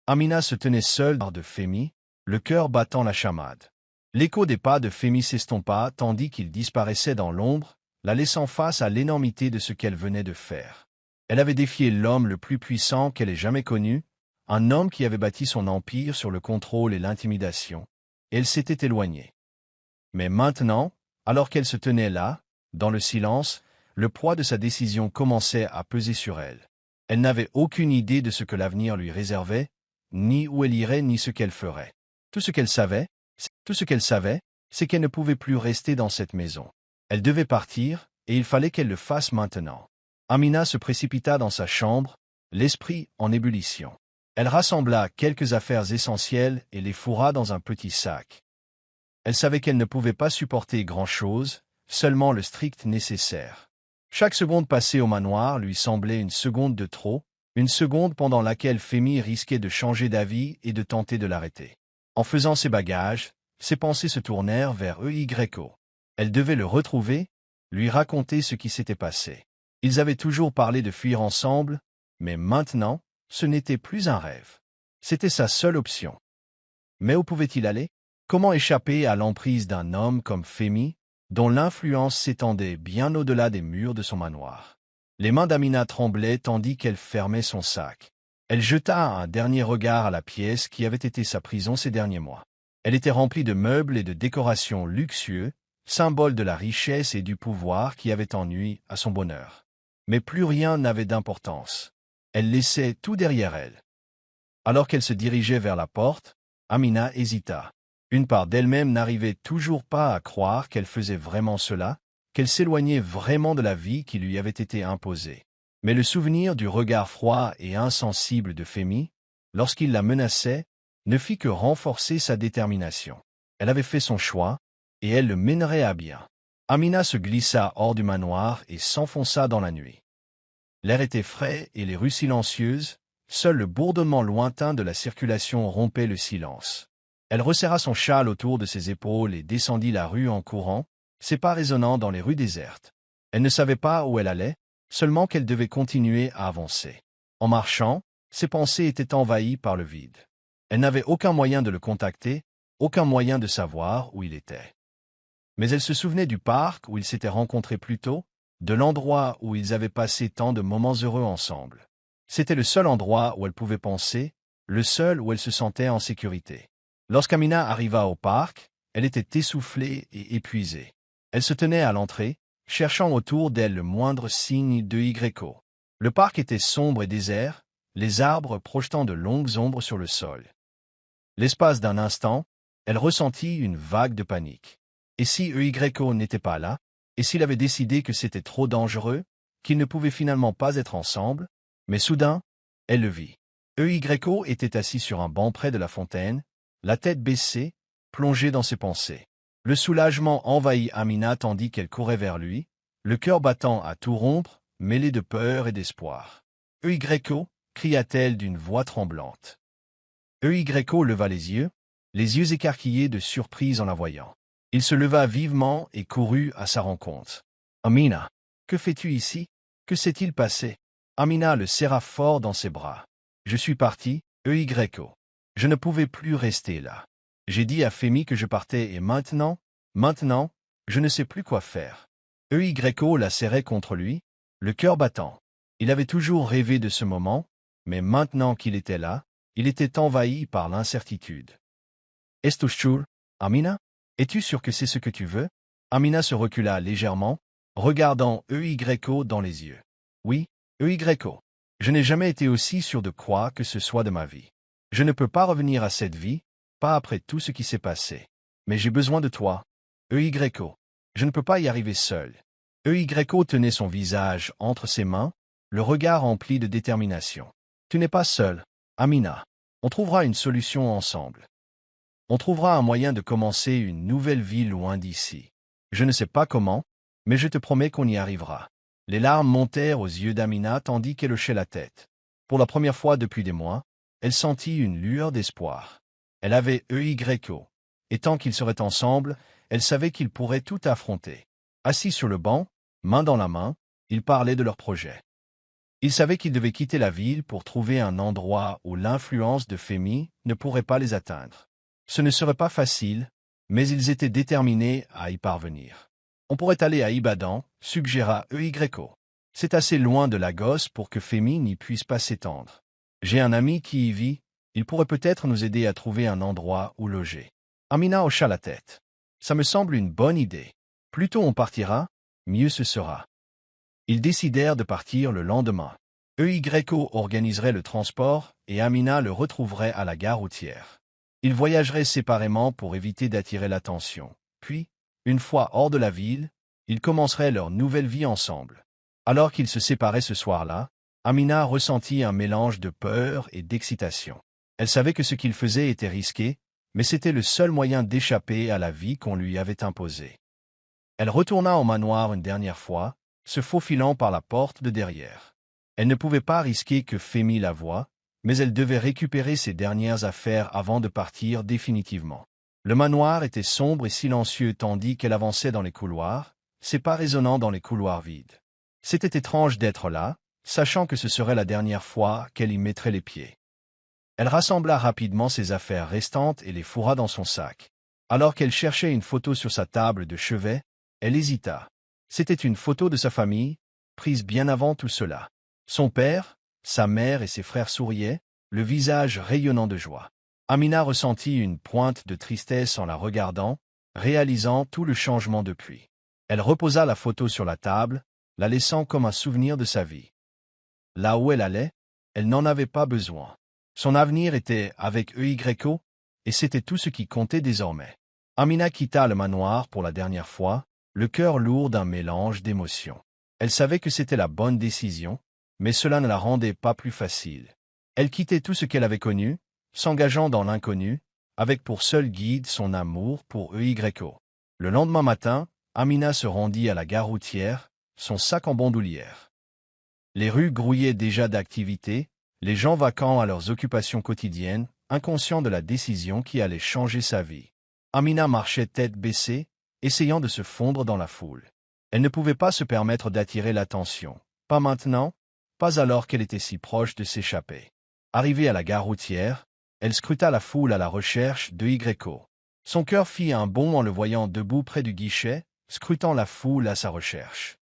Amina se tenait seule hors de Fehmi, le cœur battant la chamade. L'écho des pas de Fehmi s'estompa tandis qu'il disparaissait dans l'ombre, la laissant face à l'énormité de ce qu'elle venait de faire. Elle avait défié l'homme le plus puissant qu'elle ait jamais connu, un homme qui avait bâti son empire sur le contrôle et l'intimidation. Et elle s'était éloignée. Mais maintenant, alors qu'elle se tenait là, dans le silence, le poids de sa décision commençait à peser sur elle. Elle n'avait aucune idée de ce que l'avenir lui réservait, ni où elle irait ni ce qu'elle ferait. Tout ce qu'elle savait, c'est qu'elle ne pouvait plus rester dans cette maison. Elle devait partir, et il fallait qu'elle le fasse maintenant. Amina se précipita dans sa chambre, l'esprit en ébullition. Elle rassembla quelques affaires essentielles et les fourra dans un petit sac. Elle savait qu'elle ne pouvait pas supporter grand-chose, seulement le strict nécessaire. Chaque seconde passée au manoir lui semblait une seconde de trop, une seconde pendant laquelle Fehmi risquait de changer d'avis et de tenter de l'arrêter. En faisant ses bagages, ses pensées se tournèrent vers EYO. Elle devait le retrouver, lui raconter ce qui s'était passé. Ils avaient toujours parlé de fuir ensemble, mais maintenant, ce n'était plus un rêve. C'était sa seule option. Mais où pouvait-il aller? Comment échapper à l'emprise d'un homme comme Fehmi, dont l'influence s'étendait bien au-delà des murs de son manoir? Les mains d'Amina tremblaient tandis qu'elle fermait son sac. Elle jeta un dernier regard à la pièce qui avait été sa prison ces derniers mois. Elle était remplie de meubles et de décorations luxueux, symbole de la richesse et du pouvoir qui avaient ennui à son bonheur. Mais plus rien n'avait d'importance. Elle laissait tout derrière elle. Alors qu'elle se dirigeait vers la porte, Amina hésita. Une part d'elle-même n'arrivait toujours pas à croire qu'elle faisait vraiment cela, qu'elle s'éloignait vraiment de la vie qui lui avait été imposée. Mais le souvenir du regard froid et insensible de Fehmi, lorsqu'il la menaçait, ne fit que renforcer sa détermination. Elle avait fait son choix, et elle le mènerait à bien. Amina se glissa hors du manoir et s'enfonça dans la nuit. L'air était frais et les rues silencieuses, seul le bourdonnement lointain de la circulation rompait le silence. Elle resserra son châle autour de ses épaules et descendit la rue en courant, ses pas résonnant dans les rues désertes. Elle ne savait pas où elle allait, seulement qu'elle devait continuer à avancer. En marchant, ses pensées étaient envahies par le vide. Elle n'avait aucun moyen de le contacter, aucun moyen de savoir où il était. Mais elle se souvenait du parc où ils s'étaient rencontrés plus tôt, de l'endroit où ils avaient passé tant de moments heureux ensemble. C'était le seul endroit où elle pouvait penser, le seul où elle se sentait en sécurité. Lorsqu'Amina arriva au parc, elle était essoufflée et épuisée. Elle se tenait à l'entrée, cherchant autour d'elle le moindre signe d'EYO. Le parc était sombre et désert, les arbres projetant de longues ombres sur le sol. L'espace d'un instant, elle ressentit une vague de panique. Et si EYO n'était pas là? Et s'il avait décidé que c'était trop dangereux, qu'ils ne pouvaient finalement pas être ensemble? Mais soudain, elle le vit. EYO était assis sur un banc près de la fontaine, la tête baissée, plongée dans ses pensées. Le soulagement envahit Amina tandis qu'elle courait vers lui, le cœur battant à tout rompre, mêlé de peur et d'espoir. « EYO » cria-t-elle d'une voix tremblante. EYO leva les yeux écarquillés de surprise en la voyant. Il se leva vivement et courut à sa rencontre. « Amina, que fais-tu ici? Que s'est-il passé ?» Amina le serra fort dans ses bras. « Je suis parti, EYO. Je ne pouvais plus rester là. J'ai dit à Fehmi que je partais et maintenant, je ne sais plus quoi faire. » EYO la serrait contre lui, le cœur battant. Il avait toujours rêvé de ce moment, mais maintenant qu'il était là, il était envahi par l'incertitude. « Es-tu sûr, Amina? Es-tu sûr que c'est ce que tu veux? » Amina se recula légèrement, regardant EYO dans les yeux. « Oui, EYO. Je n'ai jamais été aussi sûr de quoi que ce soit de ma vie. Je ne peux pas revenir à cette vie, pas après tout ce qui s'est passé. Mais j'ai besoin de toi, EYO. Je ne peux pas y arriver seul. » EYO tenait son visage entre ses mains, le regard rempli de détermination. « Tu n'es pas seul, Amina. On trouvera une solution ensemble. On trouvera un moyen de commencer une nouvelle vie loin d'ici. Je ne sais pas comment, mais je te promets qu'on y arrivera. » Les larmes montèrent aux yeux d'Amina tandis qu'elle hochait la tête. Pour la première fois depuis des mois, elle sentit une lueur d'espoir. Elle avait EYO, et tant qu'ils seraient ensemble, elle savait qu'ils pourraient tout affronter. Assis sur le banc, main dans la main, ils parlaient de leur projet. Il savait qu'il devait quitter la ville pour trouver un endroit où l'influence de Femi ne pourrait pas les atteindre. Ce ne serait pas facile, mais ils étaient déterminés à y parvenir. On pourrait aller à Ibadan, suggéra Eygreko. C'est assez loin de Lagos pour que Femi n'y puisse pas s'étendre. J'ai un ami qui y vit, il pourrait peut-être nous aider à trouver un endroit où loger. Amina hocha la tête. Ça me semble une bonne idée. Plus tôt on partira, mieux ce sera. Ils décidèrent de partir le lendemain. Eygreko organiserait le transport et Amina le retrouverait à la gare routière. Ils voyageraient séparément pour éviter d'attirer l'attention. Puis, une fois hors de la ville, ils commenceraient leur nouvelle vie ensemble. Alors qu'ils se séparaient ce soir-là, Amina ressentit un mélange de peur et d'excitation. Elle savait que ce qu'il faisait était risqué, mais c'était le seul moyen d'échapper à la vie qu'on lui avait imposée. Elle retourna au manoir une dernière fois, se faufilant par la porte de derrière. Elle ne pouvait pas risquer que Femi la voie, mais elle devait récupérer ses dernières affaires avant de partir définitivement. Le manoir était sombre et silencieux tandis qu'elle avançait dans les couloirs, ses pas résonnant dans les couloirs vides. C'était étrange d'être là, sachant que ce serait la dernière fois qu'elle y mettrait les pieds. Elle rassembla rapidement ses affaires restantes et les fourra dans son sac. Alors qu'elle cherchait une photo sur sa table de chevet, elle hésita. C'était une photo de sa famille, prise bien avant tout cela. Son père, sa mère et ses frères souriaient, le visage rayonnant de joie. Amina ressentit une pointe de tristesse en la regardant, réalisant tout le changement depuis. Elle reposa la photo sur la table, la laissant comme un souvenir de sa vie. Là où elle allait, elle n'en avait pas besoin. Son avenir était avec Eygreko, et c'était tout ce qui comptait désormais. Amina quitta le manoir pour la dernière fois, le cœur lourd d'un mélange d'émotions. Elle savait que c'était la bonne décision, mais cela ne la rendait pas plus facile. Elle quittait tout ce qu'elle avait connu, s'engageant dans l'inconnu, avec pour seul guide son amour pour Eygreko. Le lendemain matin, Amina se rendit à la gare routière, son sac en bandoulière. Les rues grouillaient déjà d'activité, les gens vaquant à leurs occupations quotidiennes, inconscients de la décision qui allait changer sa vie. Amina marchait tête baissée, essayant de se fondre dans la foule. Elle ne pouvait pas se permettre d'attirer l'attention. Pas maintenant, pas alors qu'elle était si proche de s'échapper. Arrivée à la gare routière, elle scruta la foule à la recherche d'Eygreko. Son cœur fit un bond en le voyant debout près du guichet, scrutant la foule à sa recherche.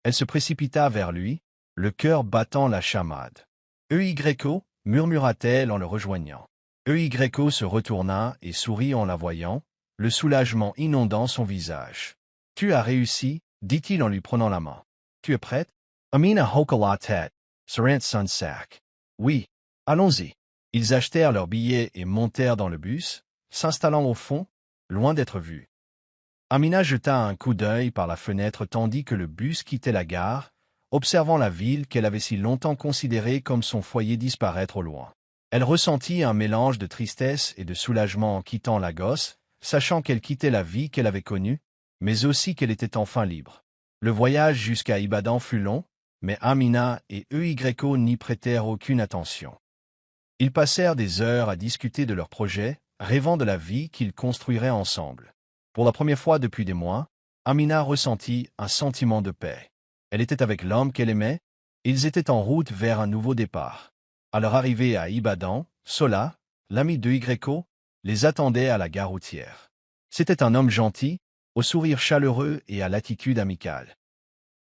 Elle se précipita vers lui, le cœur battant la chamade. « Eygreko » murmura-t-elle en le rejoignant. Eygreko se retourna et sourit en la voyant, le soulagement inondant son visage. « Tu as réussi, dit-il en lui prenant la main. Tu es prête? Amina hocha la tête, serrant son sac. Oui, allons-y. Ils achetèrent leurs billets et montèrent dans le bus, s'installant au fond, loin d'être vus. Amina jeta un coup d'œil par la fenêtre tandis que le bus quittait la gare, observant la ville qu'elle avait si longtemps considérée comme son foyer disparaître au loin. Elle ressentit un mélange de tristesse et de soulagement en quittant Lagos, sachant qu'elle quittait la vie qu'elle avait connue, mais aussi qu'elle était enfin libre. Le voyage jusqu'à Ibadan fut long, mais Amina et Eygreko n'y prêtèrent aucune attention. Ils passèrent des heures à discuter de leurs projets, rêvant de la vie qu'ils construiraient ensemble. Pour la première fois depuis des mois, Amina ressentit un sentiment de paix. Elle était avec l'homme qu'elle aimait, et ils étaient en route vers un nouveau départ. À leur arrivée à Ibadan, Sola, l'ami d'Eygreko, les attendait à la gare routière. C'était un homme gentil, au sourire chaleureux et à l'attitude amicale.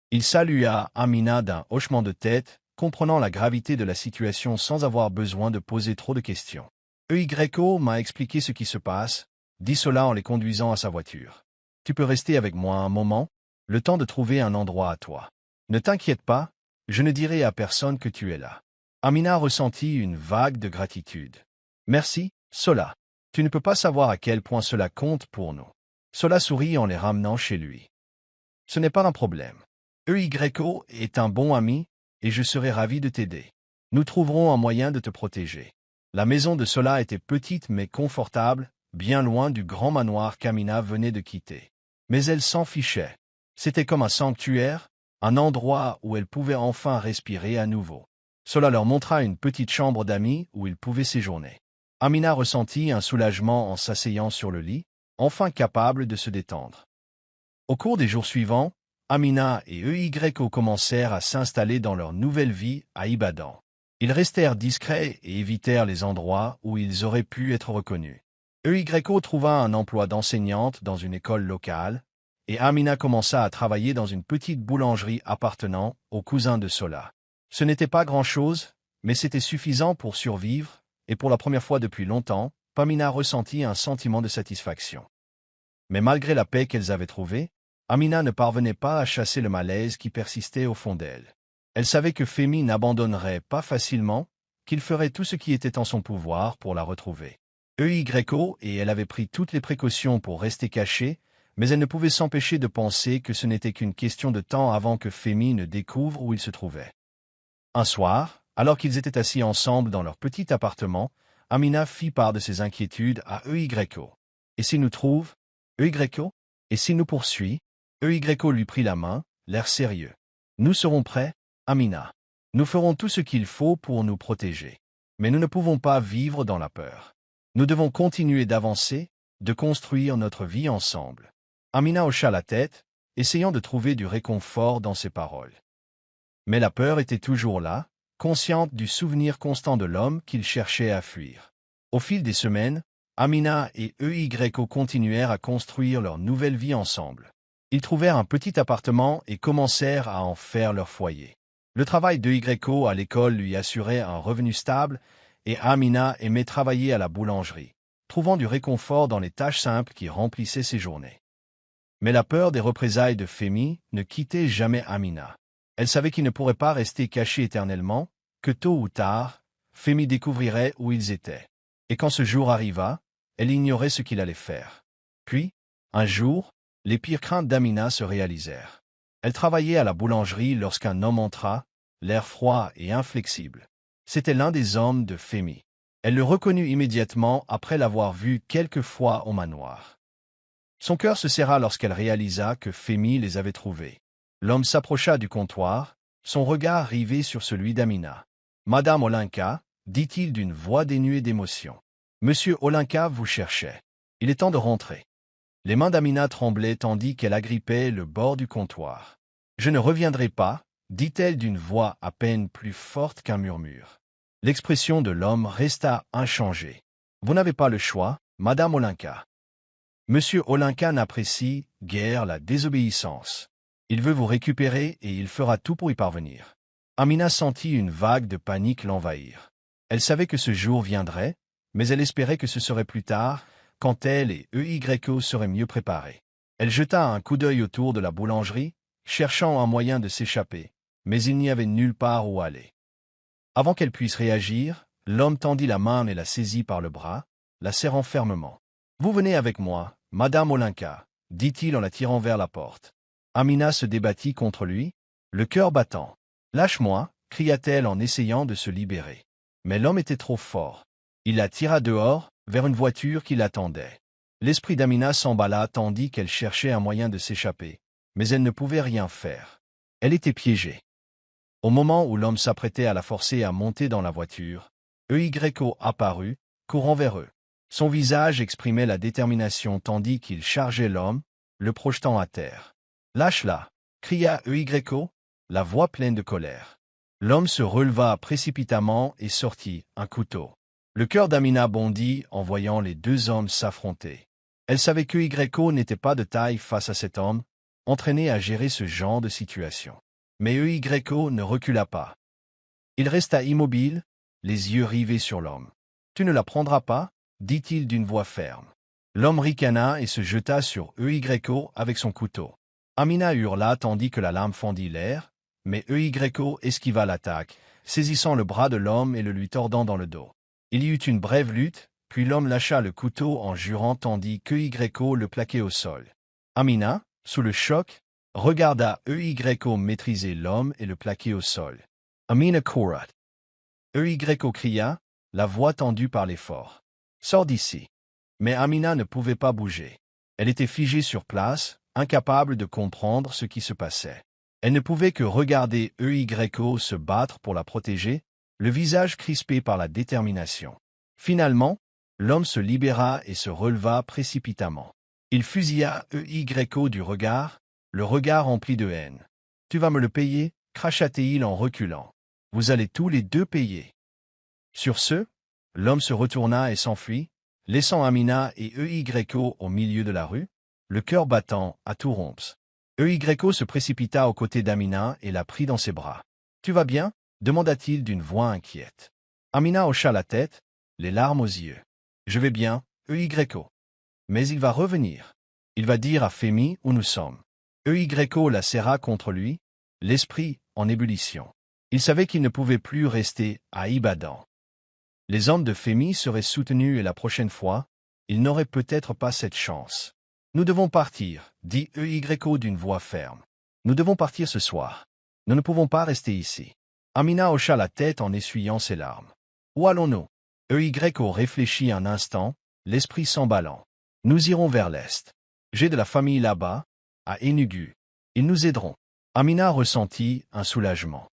Il salua Amina d'un hochement de tête, comprenant la gravité de la situation sans avoir besoin de poser trop de questions. Eygreko m'a expliqué ce qui se passe, dit Sola en les conduisant à sa voiture. Tu peux rester avec moi un moment, le temps de trouver un endroit à toi. Ne t'inquiète pas, je ne dirai à personne que tu es là. Amina ressentit une vague de gratitude. Merci, Sola. Tu ne peux pas savoir à quel point cela compte pour nous. Sola sourit en les ramenant chez lui. Ce n'est pas un problème. Eygreko est un bon ami, et je serai ravi de t'aider. Nous trouverons un moyen de te protéger. La maison de Sola était petite mais confortable, bien loin du grand manoir qu'Amina venait de quitter. Mais elle s'en fichait. C'était comme un sanctuaire, un endroit où elle pouvait enfin respirer à nouveau. Sola leur montra une petite chambre d'amis où ils pouvaient séjourner. Amina ressentit un soulagement en s'asseyant sur le lit, enfin capable de se détendre. Au cours des jours suivants, Amina et EYO commencèrent à s'installer dans leur nouvelle vie à Ibadan. Ils restèrent discrets et évitèrent les endroits où ils auraient pu être reconnus. EYO trouva un emploi d'enseignante dans une école locale, et Amina commença à travailler dans une petite boulangerie appartenant au cousin de Sola. Ce n'était pas grand-chose, mais c'était suffisant pour survivre, et pour la première fois depuis longtemps, Amina ressentit un sentiment de satisfaction. Mais malgré la paix qu'elles avaient trouvée, Amina ne parvenait pas à chasser le malaise qui persistait au fond d'elle. Elle savait que Femi n'abandonnerait pas facilement, qu'il ferait tout ce qui était en son pouvoir pour la retrouver. EYO et elle avaient pris toutes les précautions pour rester cachées, mais elle ne pouvait s'empêcher de penser que ce n'était qu'une question de temps avant que Femi ne découvre où il se trouvait. Un soir, alors qu'ils étaient assis ensemble dans leur petit appartement, Amina fit part de ses inquiétudes à EYO. « Et s'il nous trouve, EYO? Et s'il nous poursuit ?» EYO lui prit la main, l'air sérieux. « Nous serons prêts, Amina. Nous ferons tout ce qu'il faut pour nous protéger. Mais nous ne pouvons pas vivre dans la peur. Nous devons continuer d'avancer, de construire notre vie ensemble. » Amina hocha la tête, essayant de trouver du réconfort dans ses paroles. Mais la peur était toujours là, consciente du souvenir constant de l'homme qu'il cherchait à fuir. Au fil des semaines, Amina et EYO continuèrent à construire leur nouvelle vie ensemble. Ils trouvèrent un petit appartement et commencèrent à en faire leur foyer. Le travail d'EYO à l'école lui assurait un revenu stable et Amina aimait travailler à la boulangerie, trouvant du réconfort dans les tâches simples qui remplissaient ses journées. Mais la peur des représailles de Femi ne quittait jamais Amina. Elle savait qu'il ne pourrait pas rester caché éternellement, que tôt ou tard, Femi découvrirait où ils étaient. Et quand ce jour arriva, elle ignorait ce qu'il allait faire. Puis, un jour, les pires craintes d'Amina se réalisèrent. Elle travaillait à la boulangerie lorsqu'un homme entra, l'air froid et inflexible. C'était l'un des hommes de Femi. Elle le reconnut immédiatement après l'avoir vu quelques fois au manoir. Son cœur se serra lorsqu'elle réalisa que Femi les avait trouvés. L'homme s'approcha du comptoir, son regard rivé sur celui d'Amina. « Madame Olinka, dit-il d'une voix dénuée d'émotion. Monsieur Olinka vous cherchait. Il est temps de rentrer. » Les mains d'Amina tremblaient tandis qu'elle agrippait le bord du comptoir. « Je ne reviendrai pas, dit-elle d'une voix à peine plus forte qu'un murmure. L'expression de l'homme resta inchangée. « Vous n'avez pas le choix, Madame Olinka. Monsieur Olinka n'apprécie guère la désobéissance. Il veut vous récupérer et il fera tout pour y parvenir. » Amina sentit une vague de panique l'envahir. Elle savait que ce jour viendrait, mais elle espérait que ce serait plus tard, quand elle et EYO seraient mieux préparés. Elle jeta un coup d'œil autour de la boulangerie, cherchant un moyen de s'échapper, mais il n'y avait nulle part où aller. Avant qu'elle puisse réagir, l'homme tendit la main et la saisit par le bras, la serrant fermement. « Vous venez avec moi, Madame Olinka, » dit-il en la tirant vers la porte. Amina se débattit contre lui, le cœur battant. « Lâche-moi » cria-t-elle en essayant de se libérer. Mais l'homme était trop fort. Il la tira dehors, vers une voiture qui l'attendait. L'esprit d'Amina s'emballa tandis qu'elle cherchait un moyen de s'échapper, mais elle ne pouvait rien faire. Elle était piégée. Au moment où l'homme s'apprêtait à la forcer à monter dans la voiture, EYO apparut, courant vers eux. Son visage exprimait la détermination tandis qu'il chargeait l'homme, le projetant à terre. « Lâche-la » cria EYO, la voix pleine de colère. L'homme se releva précipitamment et sortit un couteau. Le cœur d'Amina bondit en voyant les deux hommes s'affronter. Elle savait qu'EYO n'était pas de taille face à cet homme, entraîné à gérer ce genre de situation. Mais EYO ne recula pas. Il resta immobile, les yeux rivés sur l'homme. « Tu ne la prendras pas » dit-il d'une voix ferme. L'homme ricana et se jeta sur EYO avec son couteau. Amina hurla tandis que la lame fendit l'air, mais EYO esquiva l'attaque, saisissant le bras de l'homme et le lui tordant dans le dos. Il y eut une brève lutte, puis l'homme lâcha le couteau en jurant tandis qu'EYO le plaquait au sol. Amina, sous le choc, regarda EYO maîtriser l'homme et le plaquer au sol. Amina courat. EYO cria, la voix tendue par l'effort. « Sors d'ici !» Mais Amina ne pouvait pas bouger. Elle était figée sur place, incapable de comprendre ce qui se passait. Elle ne pouvait que regarder EYO se battre pour la protéger, le visage crispé par la détermination. Finalement, l'homme se libéra et se releva précipitamment. Il fusilla EYO du regard, le regard rempli de haine. « Tu vas me le payer » cracha-t-il en reculant. « Vous allez tous les deux payer. » Sur ce, l'homme se retourna et s'enfuit, laissant Amina et EYO au milieu de la rue, le cœur battant à tout rompre. EYO se précipita aux côtés d'Amina et la prit dans ses bras. « Tu vas bien » demanda-t-il d'une voix inquiète. Amina hocha la tête, les larmes aux yeux. « Je vais bien, EYO. Mais il va revenir. Il va dire à Femi où nous sommes. » EYO la serra contre lui, l'esprit en ébullition. Il savait qu'il ne pouvait plus rester à Ibadan. Les hommes de Femi seraient soutenus et la prochaine fois, ils n'auraient peut-être pas cette chance. « Nous devons partir, » dit EYO d'une voix ferme. « Nous devons partir ce soir. Nous ne pouvons pas rester ici. » Amina hocha la tête en essuyant ses larmes. « Où allons-nous » EYO réfléchit un instant, l'esprit s'emballant. « Nous irons vers l'est. J'ai de la famille là-bas, à Enugu. Ils nous aideront. » Amina ressentit un soulagement.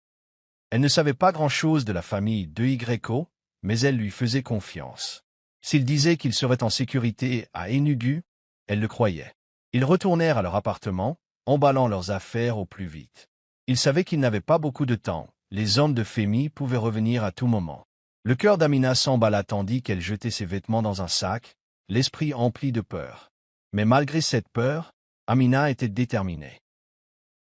Elle ne savait pas grand-chose de la famille d'EYO, mais elle lui faisait confiance. S'il disait qu'ils seraient en sécurité à Enugu, elle le croyait. Ils retournèrent à leur appartement, emballant leurs affaires au plus vite. Ils savaient qu'ils n'avaient pas beaucoup de temps. Les hommes de Femi pouvaient revenir à tout moment. Le cœur d'Amina s'emballa tandis qu'elle jetait ses vêtements dans un sac, l'esprit empli de peur. Mais malgré cette peur, Amina était déterminée.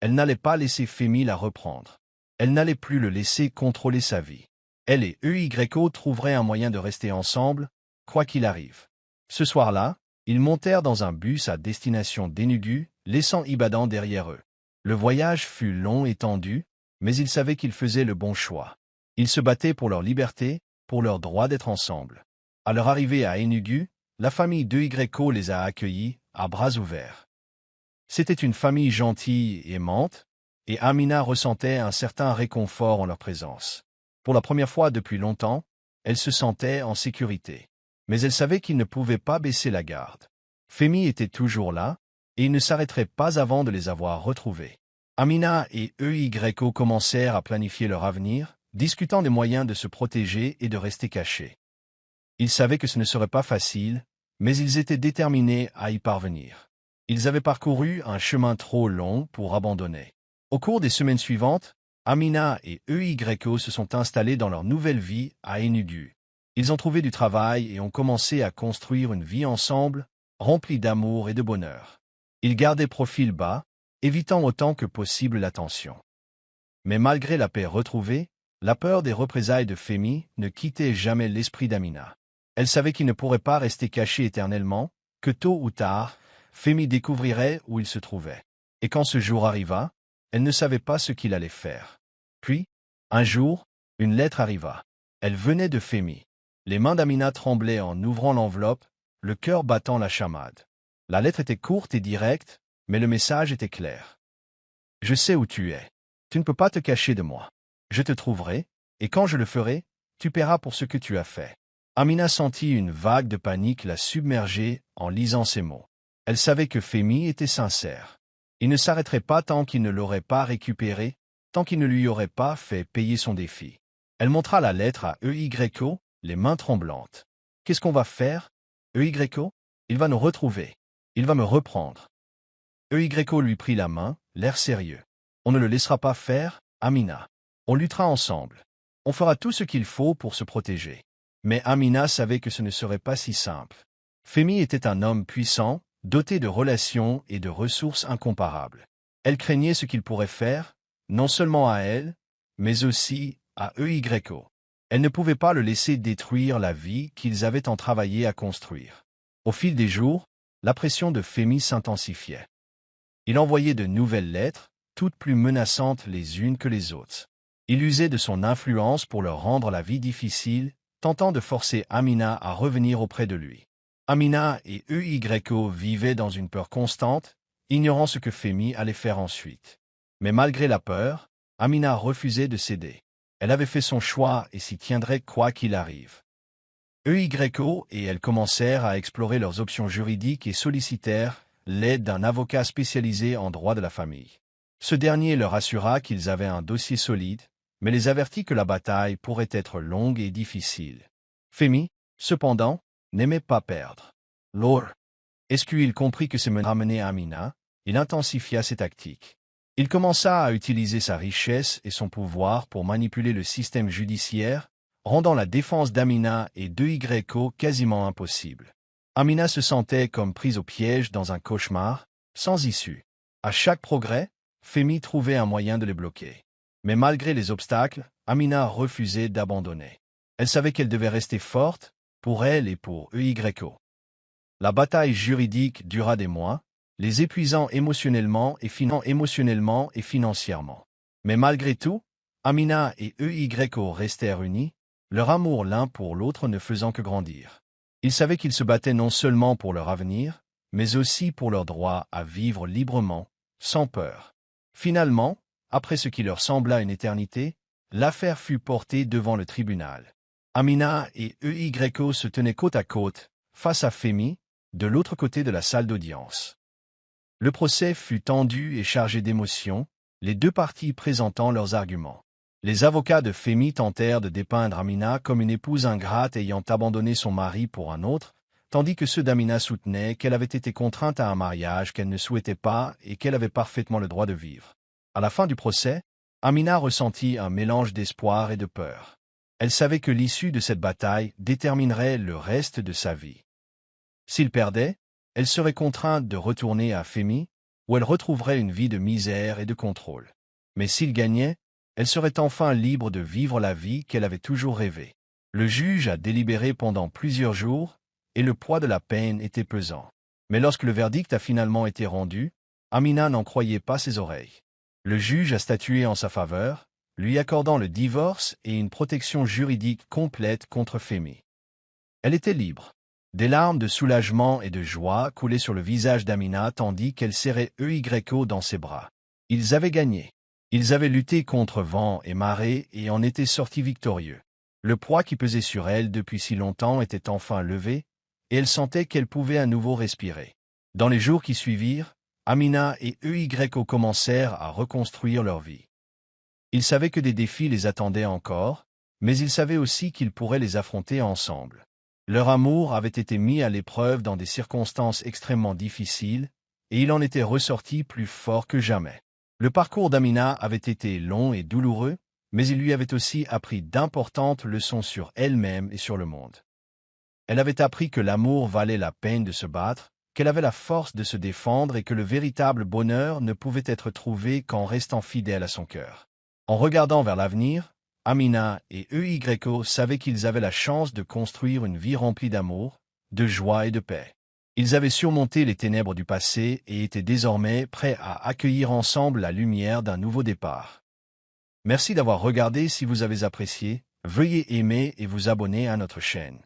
Elle n'allait pas laisser Femi la reprendre. Elle n'allait plus le laisser contrôler sa vie. Elle et EYO trouveraient un moyen de rester ensemble, quoi qu'il arrive. Ce soir-là, ils montèrent dans un bus à destination d'Enugu, laissant Ibadan derrière eux. Le voyage fut long et tendu, mais ils savaient qu'ils faisaient le bon choix. Ils se battaient pour leur liberté, pour leur droit d'être ensemble. À leur arrivée à Enugu, la famille d'EYO les a accueillis à bras ouverts. C'était une famille gentille et aimante, et Amina ressentait un certain réconfort en leur présence. Pour la première fois depuis longtemps, elle se sentait en sécurité. Mais elle savait qu'ils ne pouvaient pas baisser la garde. Femi était toujours là, et il ne s'arrêterait pas avant de les avoir retrouvés. Amina et EYO commencèrent à planifier leur avenir, discutant des moyens de se protéger et de rester cachés. Ils savaient que ce ne serait pas facile, mais ils étaient déterminés à y parvenir. Ils avaient parcouru un chemin trop long pour abandonner. Au cours des semaines suivantes, Amina et EYO se sont installés dans leur nouvelle vie à Enugu. Ils ont trouvé du travail et ont commencé à construire une vie ensemble, remplie d'amour et de bonheur. Ils gardaient profil bas, évitant autant que possible l'attention. Mais malgré la paix retrouvée, la peur des représailles de Femi ne quittait jamais l'esprit d'Amina. Elle savait qu'il ne pourrait pas rester caché éternellement, que tôt ou tard, Femi découvrirait où il se trouvait. Et quand ce jour arriva, elle ne savait pas ce qu'il allait faire. Puis, un jour, une lettre arriva. Elle venait de Femi. Les mains d'Amina tremblaient en ouvrant l'enveloppe, le cœur battant la chamade. La lettre était courte et directe, mais le message était clair. « Je sais où tu es. Tu ne peux pas te cacher de moi. Je te trouverai, et quand je le ferai, tu paieras pour ce que tu as fait. » Amina sentit une vague de panique la submerger en lisant ces mots. Elle savait que Femi était sincère. Il ne s'arrêterait pas tant qu'il ne l'aurait pas récupéré, tant qu'il ne lui aurait pas fait payer son défi. Elle montra la lettre à EYO, les mains tremblantes. « Qu'est-ce qu'on va faire, EYO ? Il va nous retrouver. Il va me reprendre. » EYO lui prit la main, l'air sérieux. « On ne le laissera pas faire, Amina. On luttera ensemble. On fera tout ce qu'il faut pour se protéger. » Mais Amina savait que ce ne serait pas si simple. Femi était un homme puissant, doté de relations et de ressources incomparables. Elle craignait ce qu'il pourrait faire, non seulement à elle, mais aussi à EYO. Elle ne pouvait pas le laisser détruire la vie qu'ils avaient tant travaillé à construire. Au fil des jours, la pression de Femi s'intensifiait. Il envoyait de nouvelles lettres, toutes plus menaçantes les unes que les autres. Il usait de son influence pour leur rendre la vie difficile, tentant de forcer Amina à revenir auprès de lui. Amina et EYO vivaient dans une peur constante, ignorant ce que Femi allait faire ensuite. Mais malgré la peur, Amina refusait de céder. Elle avait fait son choix et s'y tiendrait quoi qu'il arrive. EYO et elle commencèrent à explorer leurs options juridiques et sollicitèrent l'aide d'un avocat spécialisé en droit de la famille. Ce dernier leur assura qu'ils avaient un dossier solide, mais les avertit que la bataille pourrait être longue et difficile. Femi, cependant, n'aimait pas perdre. Lors, est-ce qu'il comprit que c'est ramener Amina, il intensifia ses tactiques. Il commença à utiliser sa richesse et son pouvoir pour manipuler le système judiciaire, rendant la défense d'Amina et de YO quasiment impossible. Amina se sentait comme prise au piège dans un cauchemar, sans issue. À chaque progrès, Femi trouvait un moyen de les bloquer. Mais malgré les obstacles, Amina refusait d'abandonner. Elle savait qu'elle devait rester forte, pour elle et pour EYO. La bataille juridique dura des mois, les épuisant émotionnellement et financièrement. Mais malgré tout, Amina et EYO restèrent unis, leur amour l'un pour l'autre ne faisant que grandir. Ils savaient qu'ils se battaient non seulement pour leur avenir, mais aussi pour leur droit à vivre librement, sans peur. Finalement, après ce qui leur sembla une éternité, l'affaire fut portée devant le tribunal. Amina et EYO se tenaient côte à côte, face à Femi, de l'autre côté de la salle d'audience. Le procès fut tendu et chargé d'émotions, les deux parties présentant leurs arguments. Les avocats de Femi tentèrent de dépeindre Amina comme une épouse ingrate ayant abandonné son mari pour un autre, tandis que ceux d'Amina soutenaient qu'elle avait été contrainte à un mariage qu'elle ne souhaitait pas et qu'elle avait parfaitement le droit de vivre. À la fin du procès, Amina ressentit un mélange d'espoir et de peur. Elle savait que l'issue de cette bataille déterminerait le reste de sa vie. S'il perdait, elle serait contrainte de retourner à Femi, où elle retrouverait une vie de misère et de contrôle. Mais s'il gagnait, elle serait enfin libre de vivre la vie qu'elle avait toujours rêvée. Le juge a délibéré pendant plusieurs jours, et le poids de la peine était pesant. Mais lorsque le verdict a finalement été rendu, Amina n'en croyait pas ses oreilles. Le juge a statué en sa faveur, lui accordant le divorce et une protection juridique complète contre Femi. Elle était libre. Des larmes de soulagement et de joie coulaient sur le visage d'Amina tandis qu'elle serrait EYO dans ses bras. Ils avaient gagné. Ils avaient lutté contre vent et marée et en étaient sortis victorieux. Le poids qui pesait sur elle depuis si longtemps était enfin levé, et elle sentait qu'elle pouvait à nouveau respirer. Dans les jours qui suivirent, Amina et EYO commencèrent à reconstruire leur vie. Ils savaient que des défis les attendaient encore, mais ils savaient aussi qu'ils pourraient les affronter ensemble. Leur amour avait été mis à l'épreuve dans des circonstances extrêmement difficiles, et il en était ressorti plus fort que jamais. Le parcours d'Amina avait été long et douloureux, mais il lui avait aussi appris d'importantes leçons sur elle-même et sur le monde. Elle avait appris que l'amour valait la peine de se battre, qu'elle avait la force de se défendre et que le véritable bonheur ne pouvait être trouvé qu'en restant fidèle à son cœur. En regardant vers l'avenir, Amina et EYO savaient qu'ils avaient la chance de construire une vie remplie d'amour, de joie et de paix. Ils avaient surmonté les ténèbres du passé et étaient désormais prêts à accueillir ensemble la lumière d'un nouveau départ. Merci d'avoir regardé. Si vous avez apprécié, veuillez aimer et vous abonner à notre chaîne.